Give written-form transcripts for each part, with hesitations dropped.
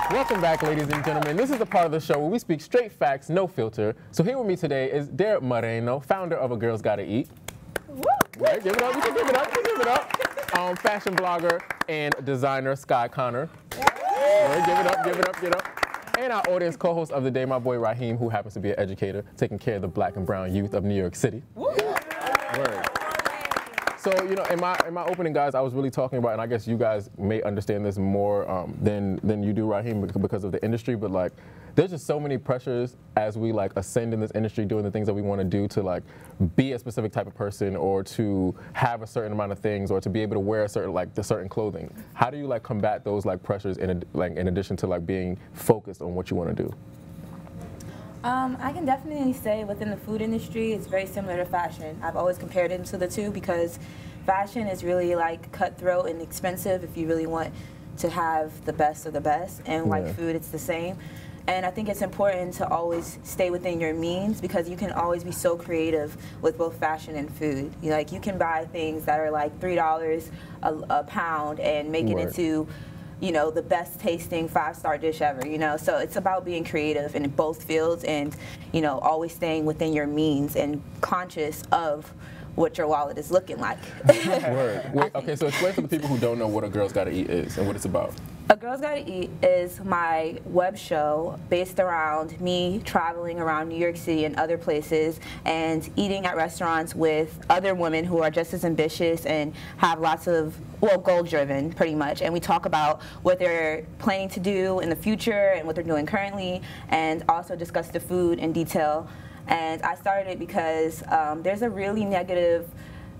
Welcome back, ladies and gentlemen. This is the part of the show where we speak straight facts, no filter. So here with me today is Moreno, founder of A Girl's Gotta Eat. Woo! Right, give it up, you can give it up, you can give it up. Fashion blogger and designer, Sky Connor. Right, give it up, give it up, give it up. And our audience co-host of the day, my boy Raheem, who happens to be an educator, taking care of the black and brown youth of New York City. Woo! Word. So, you know, in my opening, guys, I was really talking about, and I guess you guys may understand this more than you do, Raheem, because of the industry, but like, there's just so many pressures as we like ascend in this industry, doing the things that we want to do to like be a specific type of person, or to have a certain amount of things, or to be able to wear a certain clothing. How do you like combat those like pressures in addition to like being focused on what you want to do? I can definitely say within the food industry, it's very similar to fashion. I've always compared it to the two because fashion is really like cutthroat and expensive if you really want to have the best of the best, and like food, it's the same. And I think it's important to always stay within your means because you can always be so creative with both fashion and food. You can buy things that are like $3 a pound and make it into, you know, the best tasting 5-star dish ever, you know? So it's about being creative in both fields and, you know, always staying within your means and conscious of what your wallet is looking like. Word. Wait, okay, so explain for the people who don't know what A Girl's Gotta Eat is and what it's about. A Girl's Gotta Eat is my web show based around me traveling around New York City and other places and eating at restaurants with other women who are just as ambitious and have lots of, well, goal-driven pretty much. And we talk about what they're planning to do in the future and what they're doing currently, and also discuss the food in detail. And I started it because there's a really negative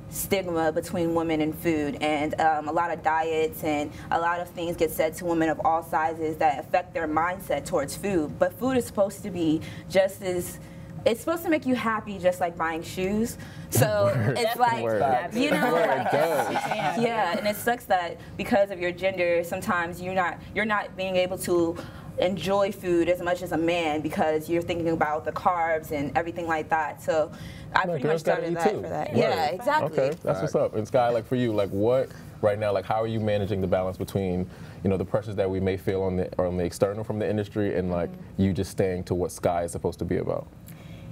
stigma between women and food, and a lot of diets and a lot of things get said to women of all sizes that affect their mindset towards food. But food is supposed to be just as, it's supposed to make you happy just like buying shoes. So it's like, you know, like, yeah, and it sucks that because of your gender, sometimes you're not being able to enjoy food as much as a man because you're thinking about the carbs and everything like that. So I pretty much started that for that. Yeah, exactly. Okay, that's what's up. And Sky, like for you, like what right now, like how are you managing the balance between, you know, the pressures that we may feel on the external from the industry and like you just staying to what Sky is supposed to be about?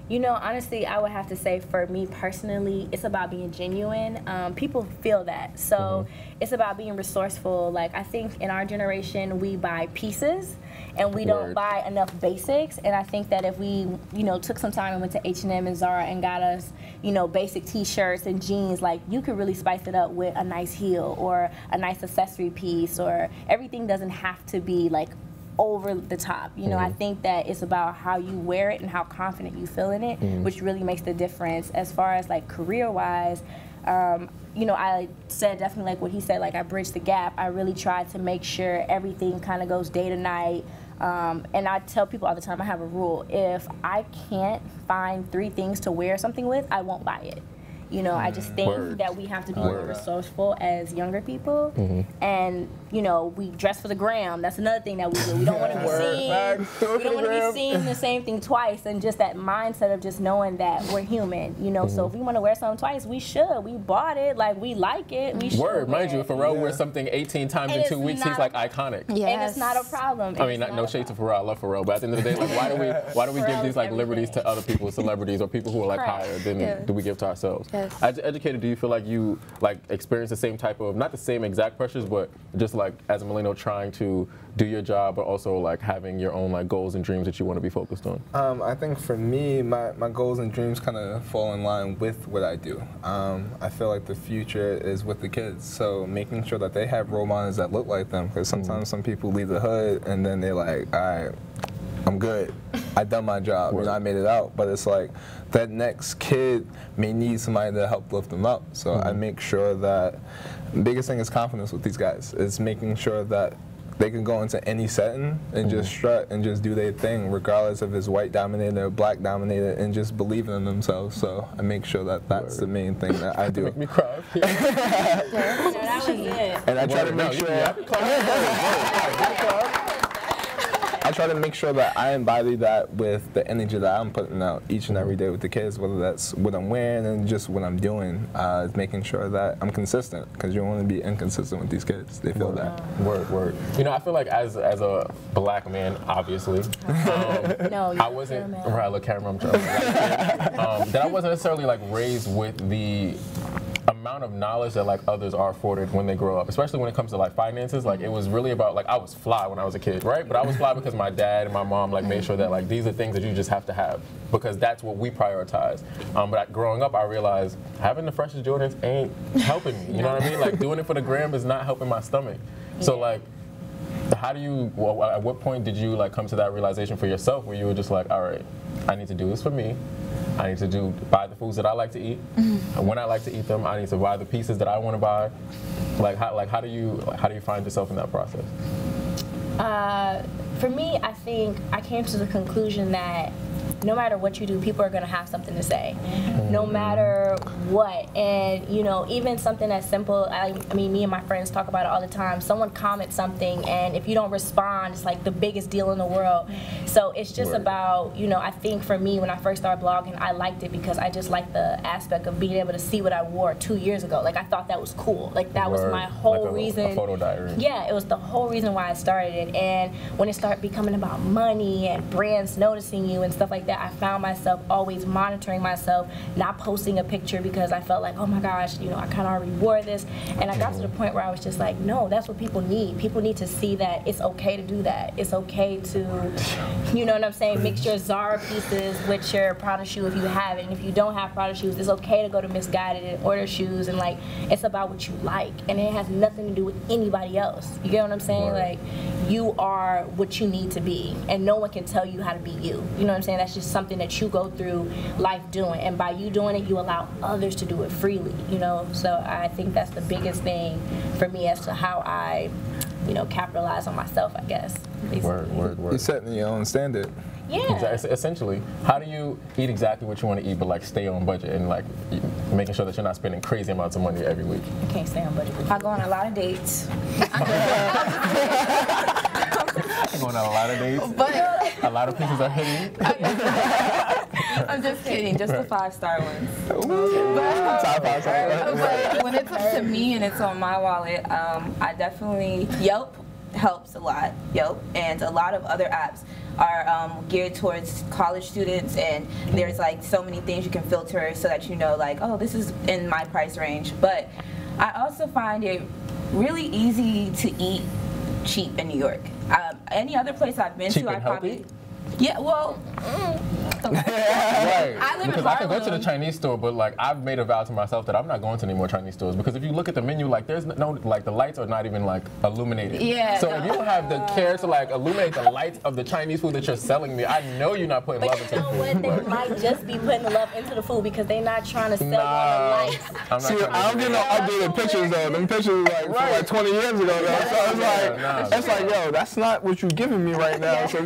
You know, honestly, I would have to say for me personally, it's about being genuine. People feel that. So it's about being resourceful. Like, I think in our generation, we buy pieces and we don't buy enough basics. And I think that if we, you know, took some time and went to H&M and Zara and got us, you know, basic t-shirts and jeans, like you could really spice it up with a nice heel or a nice accessory piece, or everything doesn't have to be like over the top. You know, I think that it's about how you wear it and how confident you feel in it, which really makes the difference. As far as like career-wise, you know, I said definitely like what he said, like I bridged the gap. I really tried to make sure everything kind of goes day to night. And I tell people all the time, I have a rule. If I can't find 3 things to wear something with, I won't buy it. You know, I just think that we have to be more resourceful as younger people. And, you know, we dress for the gram. That's another thing that we do. We don't want to be seen. We don't want to be seeing the same thing twice. And just that mindset of just knowing that we're human, you know. So if we want to wear something twice, we should. We bought it. Like, we like it. We should. Mind you, if Pharrell wears something 18 times in 2 weeks, he's like iconic. And it's not a problem. I mean, no shade to Pharrell. I love Pharrell. But at the end of the day, like, why do we give these like liberties to other people, celebrities, or people who are like higher than do we give to ourselves? As an educator, do you feel like you like experience the same type of, not the same exact pressures, but just like as a millennial trying to do your job, but also like having your own like goals and dreams that you want to be focused on? I think for me, my goals and dreams kind of fall in line with what I do. I feel like the future is with the kids, so making sure that they have role models that look like them, because sometimes some people leave the hood and then they're like, all right, I'm good. I done my job. You know, I made it out. But it's like that next kid may need somebody to help lift them up. So I make sure that the biggest thing is confidence with these guys. It's making sure that they can go into any setting and just strut and just do their thing, regardless if it's white dominated or black dominated, and just believe in themselves. So I make sure that that's the main thing that I do. Make me cry. That was it. And I try to make sure. I try to make sure that I embody that with the energy that I'm putting out each and every day with the kids, whether that's what I'm wearing and just what I'm doing, making sure that I'm consistent, because you don't want to be inconsistent with these kids. They feel that. Word. You know, I feel like as a black man, obviously, No, I wasn't, right, look, camera, I'm trying that I wasn't necessarily like raised with the amount of knowledge that like others are afforded when they grow up, especially when it comes to like finances. Like it was really about like I was fly when I was a kid, right? But I was fly because my dad and my mom like made sure that like these are things that you just have to have because that's what we prioritize. But growing up, I realized having the freshest Jordans ain't helping me. You know what I mean? Like doing it for the gram is not helping my stomach. So like, how do you? Well, at what point did you like come to that realization for yourself where you were just like, all right, I need to do this for me. I need to buy the foods that I like to eat. And when I like to eat them, I need to buy the pieces that I want to buy. How do you find yourself in that process? For me, I think I came to the conclusion that no matter what you do, people are going to have something to say, no matter what. And, you know, even something as simple, I mean, me and my friends talk about it all the time. Someone comments something, and if you don't respond, it's like the biggest deal in the world. So it's just about, you know, I think for me, when I first started blogging, I liked it because I just liked the aspect of being able to see what I wore 2 years ago. Like, I thought that was cool. Like, that was my whole reason. A photo diary. Yeah, it was the whole reason why I started it. And when it started becoming about money and brands noticing you and stuff like that, I found myself always monitoring myself, not posting a picture because I felt like, oh my gosh, you know, I kind of already wore this. And I got to the point where I was just like, no, that's what people need. People need to see that it's okay to do that. It's okay to, you know what I'm saying, mix your Zara pieces with your Prada shoe if you have it. And if you don't have Prada shoes, it's okay to go to Misguided and order shoes. And like, it's about what you like. And it has nothing to do with anybody else. You get what I'm saying? Like, you are what you need to be. And no one can tell you how to be you. You know what I'm saying? That's just something that you go through life doing, and by you doing it, you allow others to do it freely, you know. So I think that's the biggest thing for me as to how I, you know, capitalize on myself, I guess. Word. You're setting your own standard. Yeah. Essentially, how do you eat exactly what you want to eat, but like stay on budget and like making sure that you're not spending crazy amounts of money every week? I can't stay on budget. I go on a lot of dates. I'm going on a lot of dates. But a lot of pieces are hitting. I'm just kidding, just the 5-star ones. But when it comes to me and it's on my wallet, I definitely, Yelp helps a lot. Yelp and a lot of other apps are geared towards college students, and there's like so many things you can filter so that you know like, oh, this is in my price range. But I also find it really easy to eat cheap in New York. Any other place I've been cheap to, I probably healthy? Yeah, well, right. I live in Because I can go to the Harlem. Chinese store, but like I've made a vow to myself that I'm not going to any more Chinese stores because if you look at the menu, like there's no like the lights are not even like illuminated. Yeah. So if you don't have the care to like illuminate the lights of the Chinese food that you're selling me, I know you're not putting love But into you the know food. what? They might just be putting the love into the food because they're not trying to sell you on the lights. I'm not See, trying to I don't get no updated pictures though. Them pictures like from like 20 years ago though. So it's like, yo, that's not what you're giving me right now. So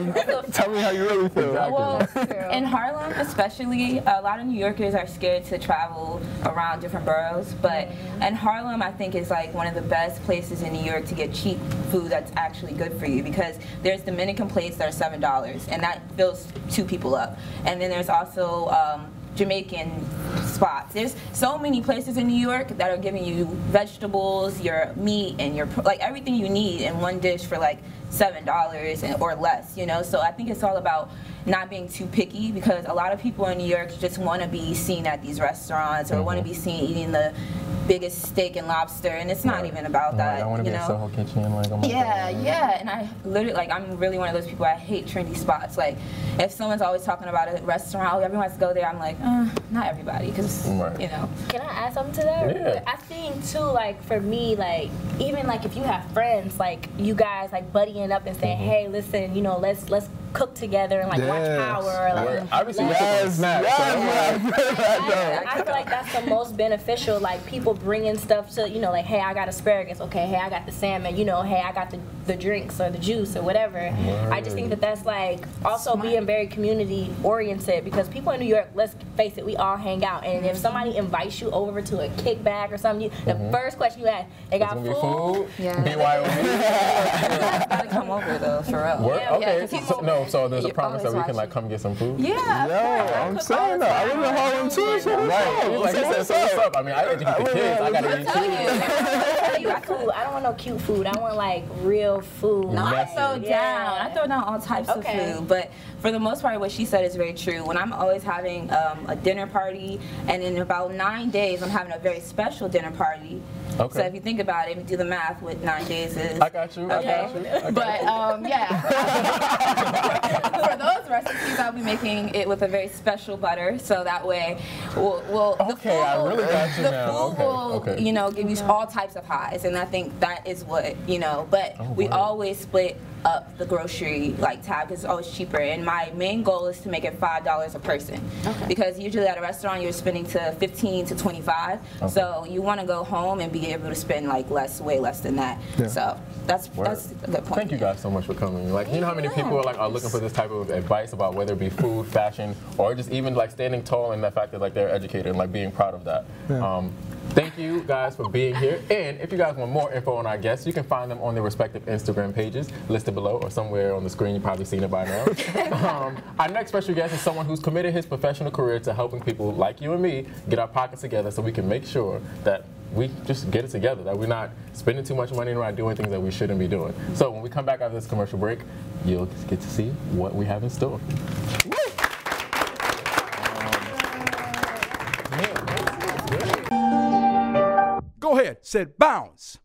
tell me how you really feel. Exactly. Well, in Harlem especially, a lot of New Yorkers are scared to travel around different boroughs, but in Harlem I think is like one of the best places in New York to get cheap food that's actually good for you, because there's Dominican plates that are $7 and that fills 2 people up, and then there's also Jamaican spots. There's so many places in New York that are giving you vegetables, your meat, and your like everything you need in one dish for like $7 or less, you know. So I think it's all about not being too picky, because a lot of people in New York just want to be seen at these restaurants or want to be seen eating the biggest steak and lobster, and it's not even about that. I want to be you in know? Soho Kitchen, like I'm Yeah, and I literally, like, I'm really one of those people, I hate trendy spots. Like, if someone's always talking about a restaurant, oh, everyone has to go there, I'm like, not everybody, because, you know. Can I add something to that? Yeah. I think, too, like, for me, like, even, like, if you have friends, like, you guys, like, buddying up and saying, hey, listen, you know, let's cook together and, like, watch Power. Like, obviously, I snap. feel like that's the most beneficial, like, people bringing stuff to, you know, like, hey, I got asparagus. Okay, hey, I got the salmon. You know, hey, I got the drinks or the juice or whatever. I just think that that's like also being very community oriented, because people in New York, let's face it, we all hang out. And if somebody invites you over to a kickback or something, the first question you ask, they got food? Yeah. BYOB? Gotta come over though, for real. Yeah, okay. So there's a promise that we can like come get some food? Yeah. Yo, I'm saying that. I live in Harlem too, so Right. Like, he said, so what's up? I mean, I educate the kids. I gotta eat too. I don't want no cute food. I want like real food. No, I throw Yeah. down. I throw down all types of food, but for the most part, what she said is very true. When I'm always having a dinner party, and in about 9 days, I'm having a very special dinner party. Okay. So if you think about it, if you do the math, what 9 days is. I got you. Okay. But yeah. For those recipes, I'll be making it with a very special butter, so that way we'll Okay, I really got you now. The food will, you know, give you all types of highs, and I think that is what, you know, but we always split up the grocery like tab because it's always cheaper, and my main goal is to make it $5 a person, because usually at a restaurant you're spending to 15 to 25, so you want to go home and be able to spend like way less than that. So that's a good point. Thank you guys so much for coming. Like, you know how many people are looking for this type of advice about whether it be food, fashion, or just even like standing tall in the fact that like they're educated and like being proud of that. Thank you guys for being here. And if you guys want more info on our guests, you can find them on their respective Instagram pages listed below or somewhere on the screen. You've probably seen it by now. Our next special guest is someone who's committed his professional career to helping people like you and me get our pockets together so we can make sure that we just get it together, that we're not spending too much money and we're not doing things that we shouldn't be doing. So when we come back after this commercial break, you'll get to see what we have in store. Go ahead, said bounce.